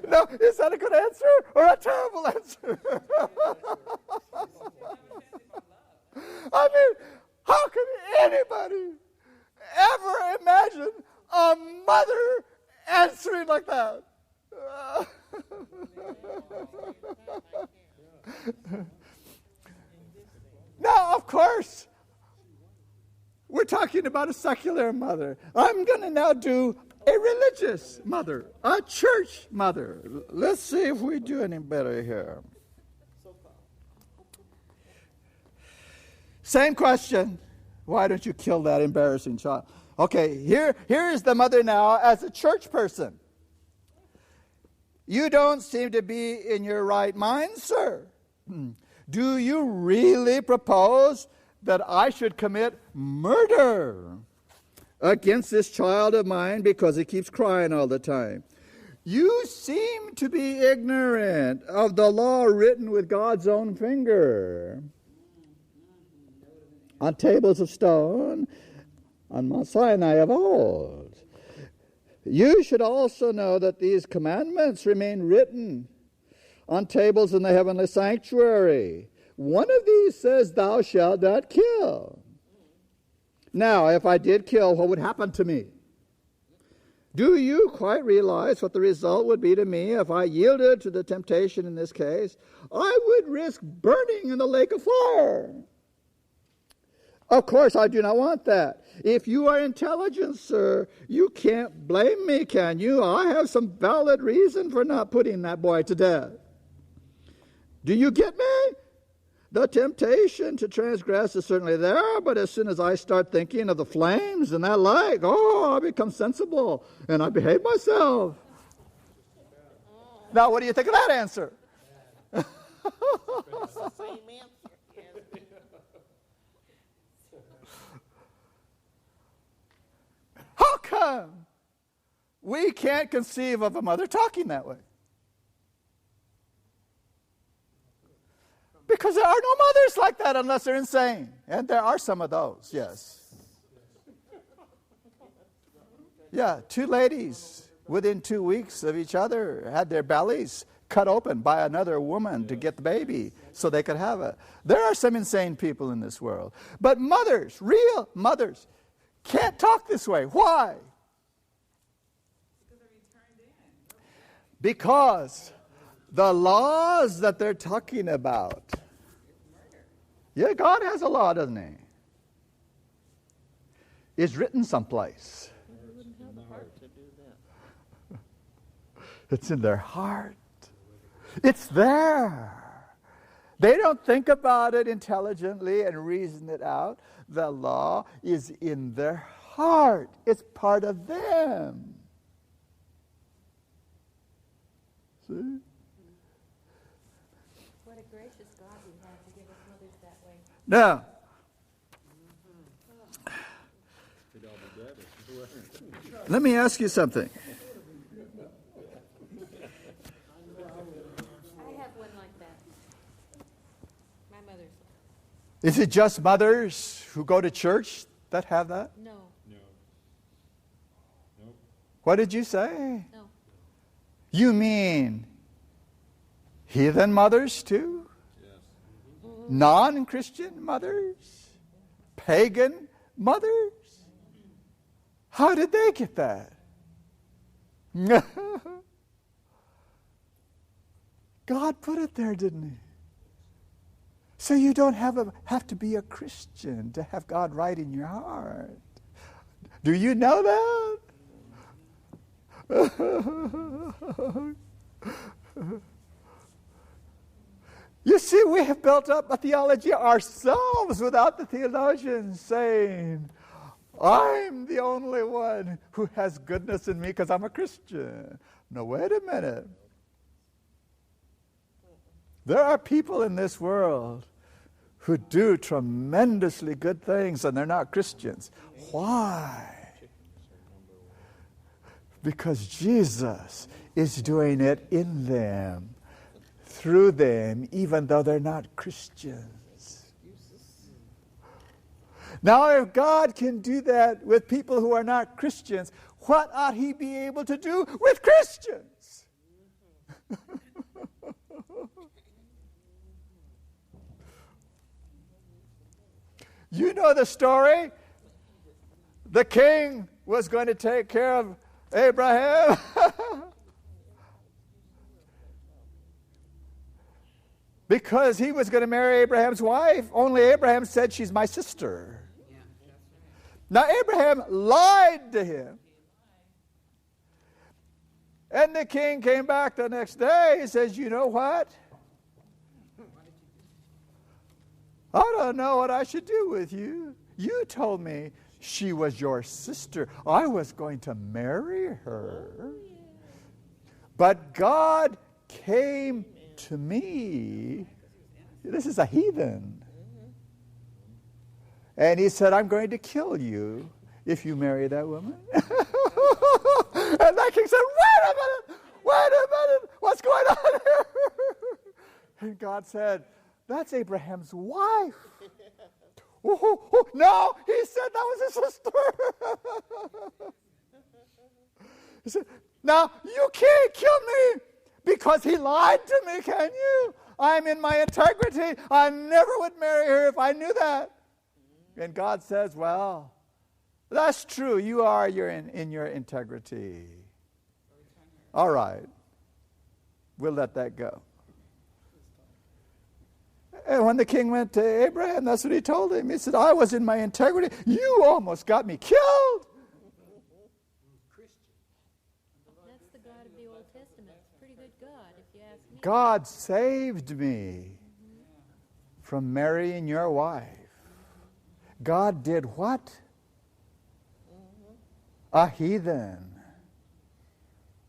No, is that a good answer or a terrible answer? I mean, how can anybody ever imagine a mother answering like that? Now, of course, we're talking about a secular mother. I'm going to now do a religious mother, a church mother. Let's see if we do any better here. Same question. Why don't you kill that embarrassing child? Okay, here is the mother now as a church person. You don't seem to be in your right mind, sir. Do you really propose that I should commit murder against this child of mine because he keeps crying all the time? You seem to be ignorant of the law written with God's own finger on tables of stone on Mount Sinai of old. You should also know that these commandments remain written on tables in the heavenly sanctuary. One of these says, "Thou shalt not kill." Now, if I did kill, what would happen to me? Do you quite realize what the result would be to me if I yielded to the temptation in this case? I would risk burning in the lake of fire. Of course, I do not want that. If you are intelligent, sir, you can't blame me, can you? I have some valid reason for not putting that boy to death. Do you get me? The temptation to transgress is certainly there, but as soon as I start thinking of the flames and that lake, I become sensible and I behave myself. Now, what do you think of that answer? It's the same answer. How come we can't conceive of a mother talking that way? Because there are no mothers like that unless they're insane. And there are some of those, yes. Yeah, two ladies within 2 weeks of each other had their bellies cut open by another woman to get the baby so they could have it. There are some insane people in this world. But mothers, real mothers, can't talk this way. Why? Because the laws that they're talking about. Yeah, God has a law, doesn't he? It's written someplace. They wouldn't have the heart to do that. It's in their heart. It's there. They don't think about it intelligently and reason it out. The law is in their heart. It's part of them. See? What a gracious God we have to give us mothers that way. Now, let me ask you something. I have one like that. mothers. Is it just mothers who go to church that have that? No. What did you say? No. You mean heathen mothers too? Non-Christian mothers? Pagan mothers? How did they get that? God put it there, didn't He? So you don't have to be a Christian to have God right in your heart. Do you know that? You see, we have built up a theology ourselves without the theologians saying, I'm the only one who has goodness in me because I'm a Christian. No, wait a minute. There are people in this world who do tremendously good things and they're not Christians. Why? Because Jesus is doing it in them, through them, even though they're not Christians. Now, if God can do that with people who are not Christians, what ought He be able to do with Christians? You know the story. The king was going to take care of Abraham. Because he was going to marry Abraham's wife. Only Abraham said, she's my sister. Now Abraham lied to him. And the king came back the next day. He says, you know what? I don't know what I should do with you. You told me she was your sister. I was going to marry her. But God came to me. This is a heathen. And he said, I'm going to kill you if you marry that woman. And that king said, wait a minute, what's going on here? And God said, that's Abraham's wife. No, he said that was his sister. He said, now you can't kill me because he lied to me, can you? I'm in my integrity. I never would marry her if I knew that. And God says, well, that's true. You are in your integrity. All right. We'll let that go. And when the king went to Abraham, that's what he told him. He said, I was in my integrity. You almost got me killed. That's the God of the Old Testament. Pretty good God, if you ask me. God saved me from marrying your wife. God did what? A heathen.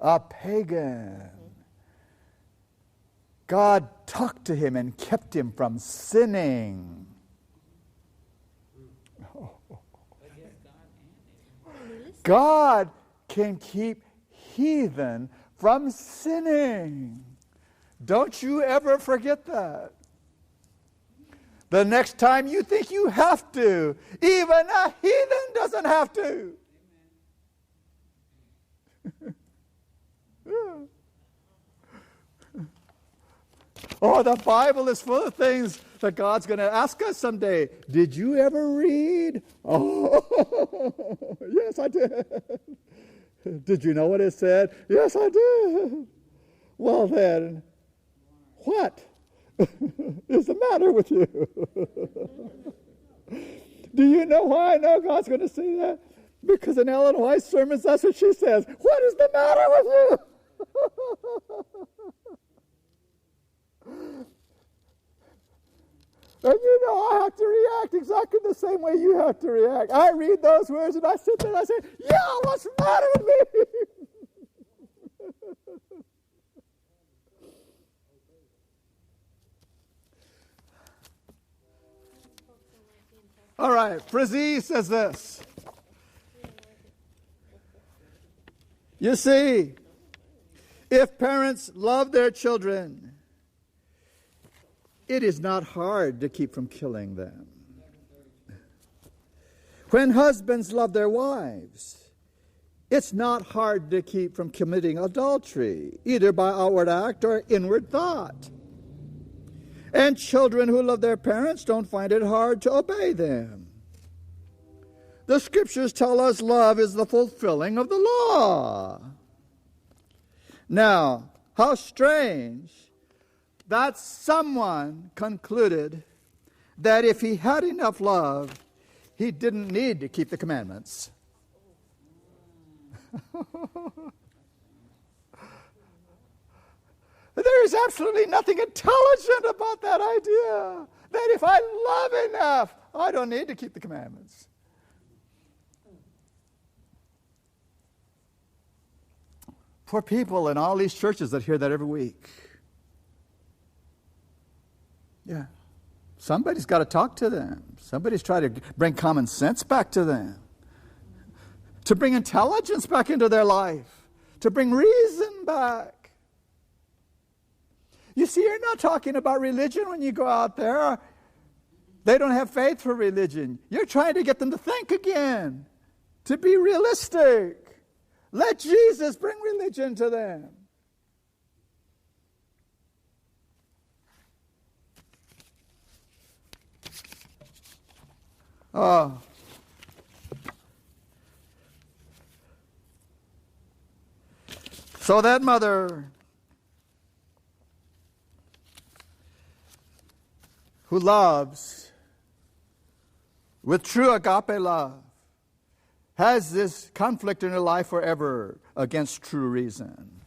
A pagan. God talked to him and kept him from sinning. God can keep heathen from sinning. Don't you ever forget that. The next time you think you have to, even a heathen doesn't have to. Oh, the Bible is full of things that God's going to ask us someday. Did you ever read? Oh, yes, I did. Did you know what it said? Yes, I did. Well, then, what is the matter with you? Do you know why I know God's going to say that? Because in Ellen White's sermons, that's what she says. What is the matter with you? And you know, I have to react exactly the same way you have to react. I read those words and I sit there and I say, yeah, what's the matter with me? All right, Frizzy says this. You see, if parents love their children, it is not hard to keep from killing them. When husbands love their wives, it's not hard to keep from committing adultery, either by outward act or inward thought. And children who love their parents don't find it hard to obey them. The scriptures tell us love is the fulfilling of the law. Now, how strange that someone concluded that if he had enough love, he didn't need to keep the commandments. There is absolutely nothing intelligent about that idea. That if I love enough, I don't need to keep the commandments. Poor people in all these churches that hear that every week. Yeah. Somebody's got to talk to them. Somebody's trying to bring common sense back to them. To bring intelligence back into their life. To bring reason back. You see, you're not talking about religion when you go out there. They don't have faith for religion. You're trying to get them to think again. To be realistic. Let Jesus bring religion to them. Oh. So that mother who loves with true agape love has this conflict in her life forever against true reason,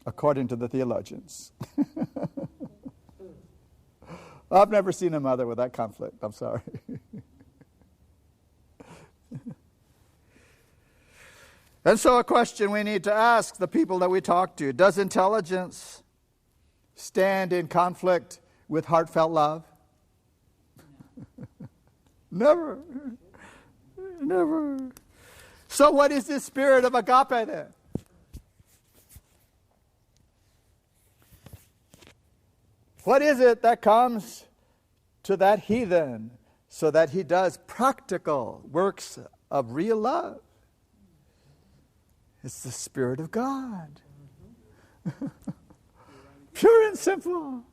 according to the theologians. I've never seen a mother with that conflict. I'm sorry. And so a question we need to ask the people that we talk to: does intelligence stand in conflict with heartfelt love? Never. Never. So what is this spirit of agape then? What is it that comes to that heathen so that he does practical works of real love? It's the Spirit of God. Pure and simple.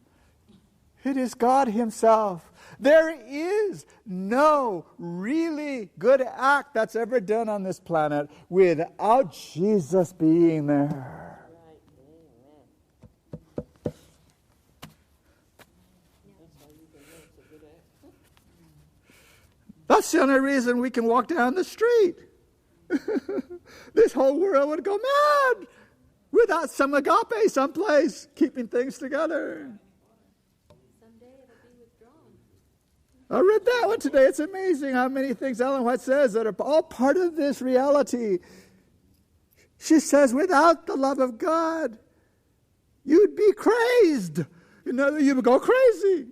It is God Himself. There is no really good act that's ever done on this planet without Jesus being there. That's the only reason we can walk down the street. This whole world would go mad without some agape someplace keeping things together. Someday it'll be withdrawn. I read that one today. It's amazing how many things Ellen White says that are all part of this reality. She says, without the love of God, you'd be crazed. You know, you would go crazy.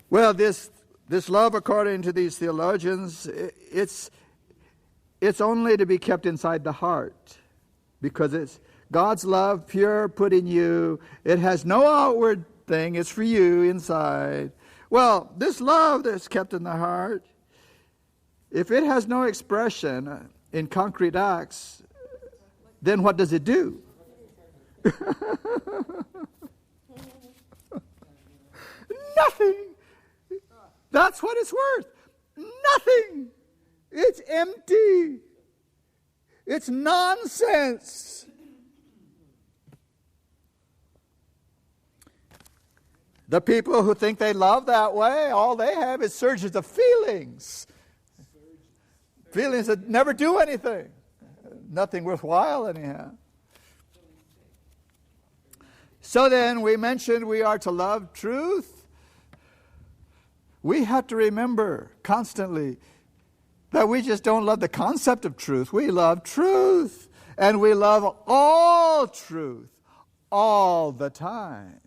Well, this love, according to these theologians, it's only to be kept inside the heart, because it's God's love, pure, put in you. It has no outward thing. It's for you inside. Well, this love that's kept in the heart, if it has no expression in concrete acts, then what does it do? Nothing. That's what it's worth. Nothing. It's empty. It's nonsense. The people who think they love that way, all they have is surges of feelings. Feelings that never do anything. Nothing worthwhile anyhow. So then, we mentioned we are to love truth. We have to remember constantly that we just don't love the concept of truth. We love truth. And we love all truth all the time.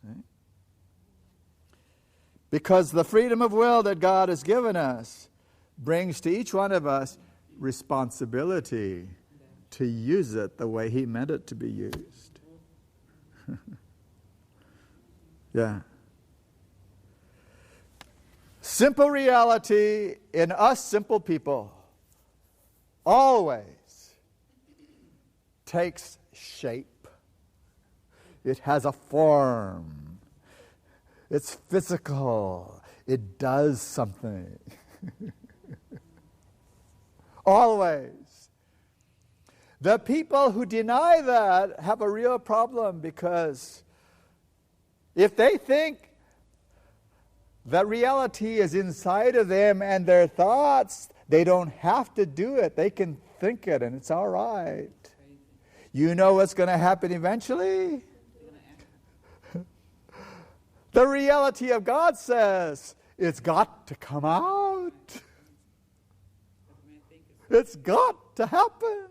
Okay? Because the freedom of will that God has given us brings to each one of us responsibility to use it the way He meant it to be used. Yeah. Simple reality in us simple people always takes shape. It has a form. It's physical. It does something. Always. The people who deny that have a real problem, because if they think that reality is inside of them and their thoughts, they don't have to do it. They can think it and it's all right. You know what's going to happen eventually? The reality of God says it's got to come out. It's got to happen.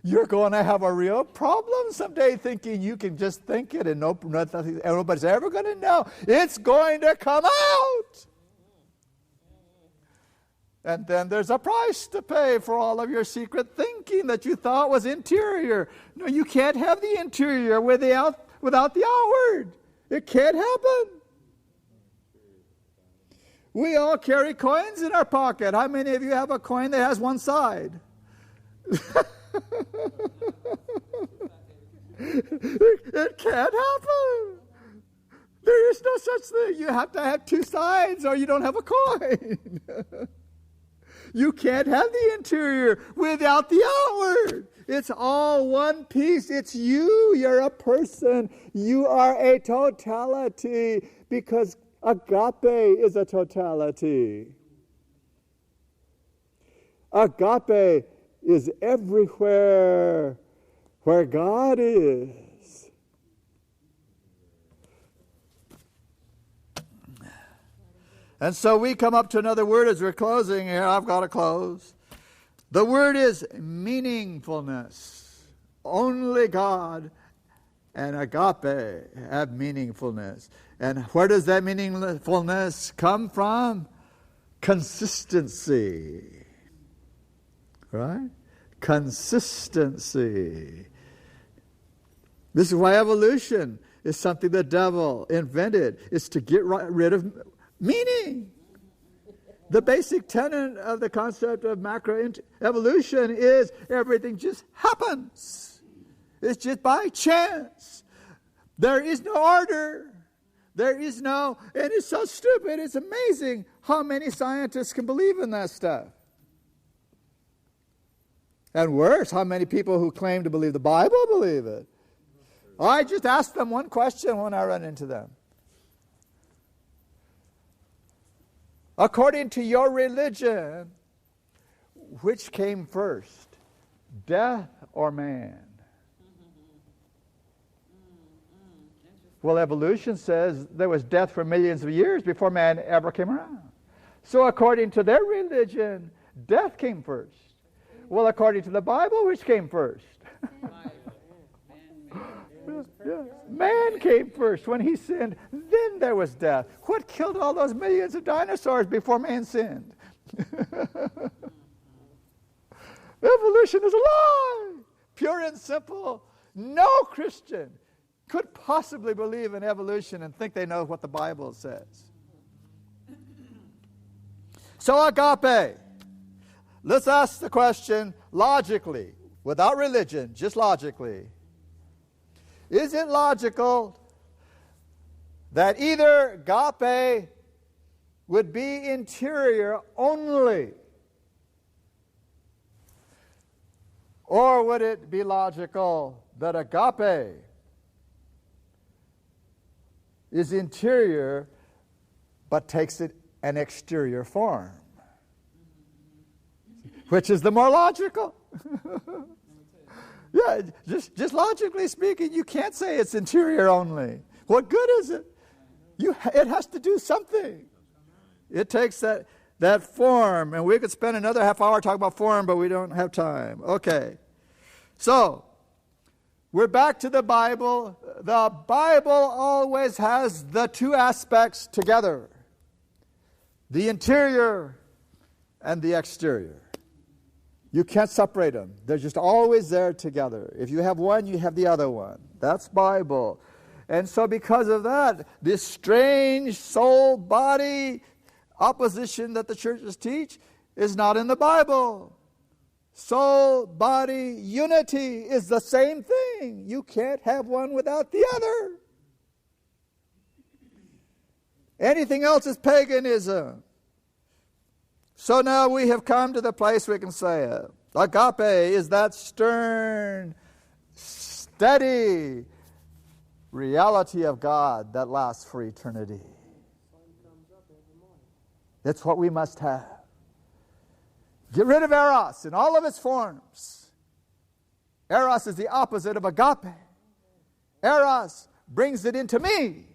You're going to have a real problem someday thinking you can just think it and nobody's ever going to know. It's going to come out. And then there's a price to pay for all of your secret thinking that you thought was interior. No, you can't have the interior without the outward. It can't happen. We all carry coins in our pocket. How many of you have a coin that has one side? It can't happen. There is no such thing. You have to have two sides or you don't have a coin. You can't have the interior without the outward. It's all one piece. It's you. You're a person. You are a totality, because agape is a totality. Agape is everywhere where God is. And so we come up to another word as we're closing here. I've got to close. The word is meaningfulness. Only God and agape have meaningfulness. And where does that meaningfulness come from? Consistency. Right? Consistency. This is why evolution is something the devil invented. It's to get rid of meaning. The basic tenet of the concept of macroevolution is everything just happens. It's just by chance. There is no order. There is no, and it's so stupid. It's amazing how many scientists can believe in that stuff. And worse, how many people who claim to believe the Bible believe it. I just ask them one question when I run into them. According to your religion, which came first, death or man? Well, evolution says there was death for millions of years before man ever came around. So according to their religion, death came first. Well, according to the Bible, which came first? Man came first. When he sinned, then there was death. What killed all those millions of dinosaurs before man sinned? Evolution is a lie. Pure and simple. No Christian could possibly believe in evolution and think they know what the Bible says. So agape. Let's ask the question logically, without religion, just logically. Is it logical that either agape would be interior only, or would it be logical that agape is interior but takes it an exterior form? Which is the more logical? Yeah, just logically speaking, you can't say it's interior only. What good is it? It has to do something. It takes that form, and we could spend another half hour talking about form, but we don't have time. Okay. So, we're back to the Bible. The Bible always has the two aspects together. The interior and the exterior. You can't separate them. They're just always there together. If you have one, you have the other one. That's Bible. And so because of that, this strange soul-body opposition that the churches teach is not in the Bible. Soul-body unity is the same thing. You can't have one without the other. Anything else is paganism. So now we have come to the place we can say it. Agape is that stern, steady reality of God that lasts for eternity. That's what we must have. Get rid of eros in all of its forms. Eros is the opposite of agape. Eros brings it into me.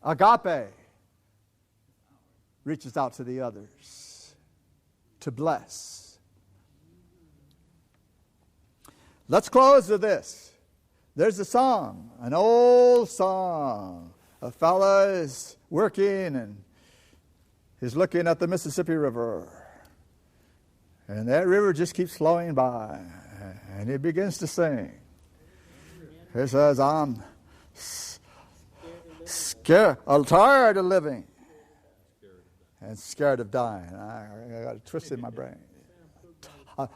Agape reaches out to the others to bless. Let's close with this. There's a song, an old song. A fella is working and he's looking at the Mississippi River. And that river just keeps flowing by. And he begins to sing. He says, I'm scared, I'm tired of living and scared of dying. I got a twist in my brain. I'm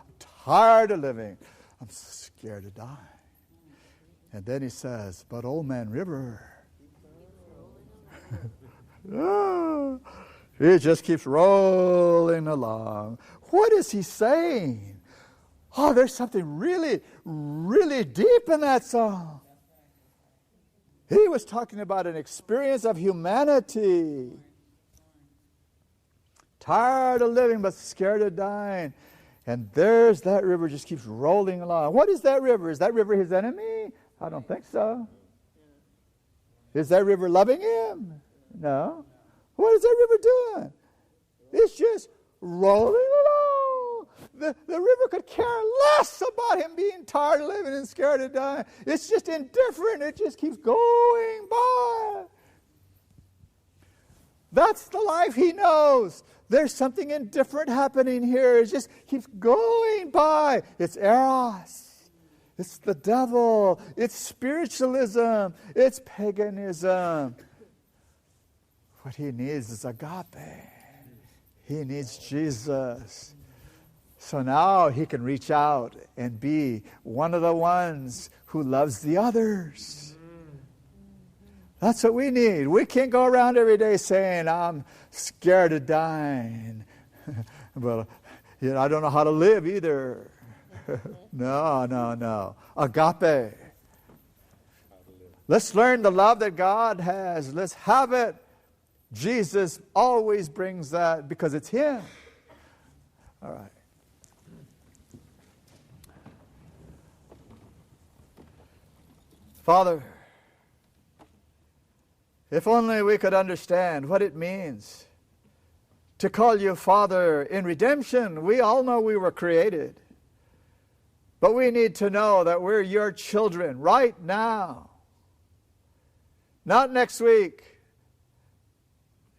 tired of living. I'm scared to die. And then he says, but Old Man River, it just keeps rolling along. What is he saying? Oh, there's something really, really deep in that song. He was talking about an experience of humanity. Tired of living but scared of dying. And there's that river just keeps rolling along. What is that river? Is that river his enemy? I don't think so. Is that river loving him? No. What is that river doing? It's just rolling along. The river could care less about him being tired of living and scared of dying. It's just indifferent. It just keeps going by. That's the life he knows. There's something indifferent happening here. It just keeps going by. It's eros. It's the devil. It's spiritualism. It's paganism. What he needs is agape. He needs Jesus. So now he can reach out and be one of the ones who loves the others. That's what we need. We can't go around every day saying, I'm scared of dying. Well, I don't know how to live either. No. Agape. Let's learn the love that God has. Let's have it. Jesus always brings that because it's him. All right. Father, if only we could understand what it means to call you Father in redemption. We all know we were created. But we need to know that we're your children right now. Not next week.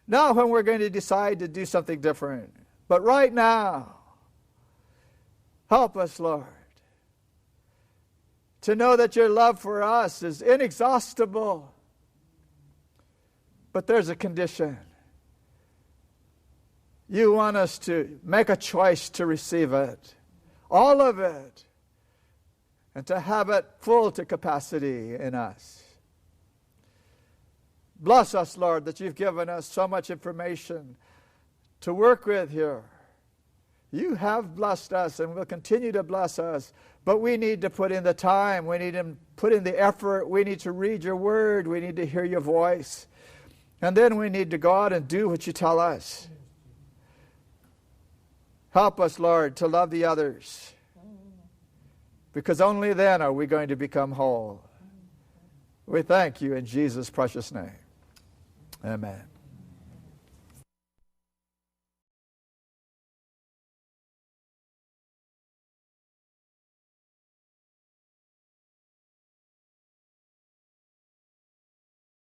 Not when we're going to decide to do something different. But right now. Help us, Lord, to know that your love for us is inexhaustible. But there's a condition. You want us to make a choice to receive it. All of it. And to have it full to capacity in us. Bless us, Lord, that you've given us so much information to work with here. You have blessed us and will continue to bless us, but we need to put in the time. We need to put in the effort. We need to read your word. We need to hear your voice. And then we need to go out and do what you tell us. Help us, Lord, to love the others, because only then are we going to become whole. We thank you in Jesus' precious name. Amen.